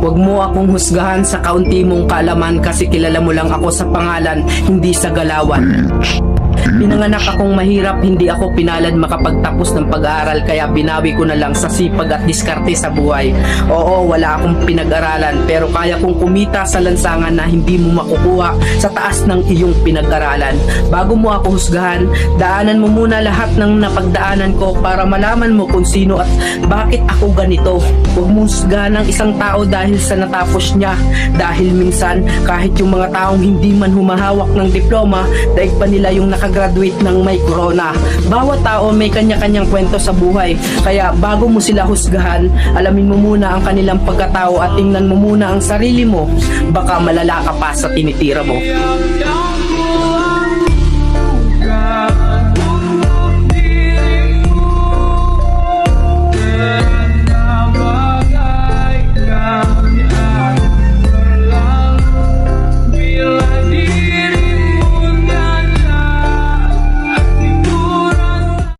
Huwag mo akong husgahan sa kaunti mong kaalaman kasi kilala mo lang ako sa pangalan, hindi sa galawan. Pinanganak akong mahirap, hindi ako pinalad makapagtapos ng pag-aaral kaya binawi ko na lang sa sipag at diskarte sa buhay. Oo, wala akong pinag-aralan pero kaya kong kumita sa lansangan na hindi mo makukuha sa taas ng iyong pinag-aralan. Bago mo ako husgahan, daanan mo muna lahat ng napagdaanan ko para malaman mo kung sino at bakit ako ganito. Huwag mo husgahan ng isang tao dahil sa natapos niya. Dahil minsan, kahit yung mga taong hindi man humahawak ng diploma, daig pa nila yung nakagraduate ng may corona. Bawat tao may kanya-kanyang kwento sa buhay. Kaya bago mo sila husgahan, alamin mo muna ang kanilang pagkatao at tingnan mo muna ang sarili mo. Baka malala ka pa sa tinitira mo.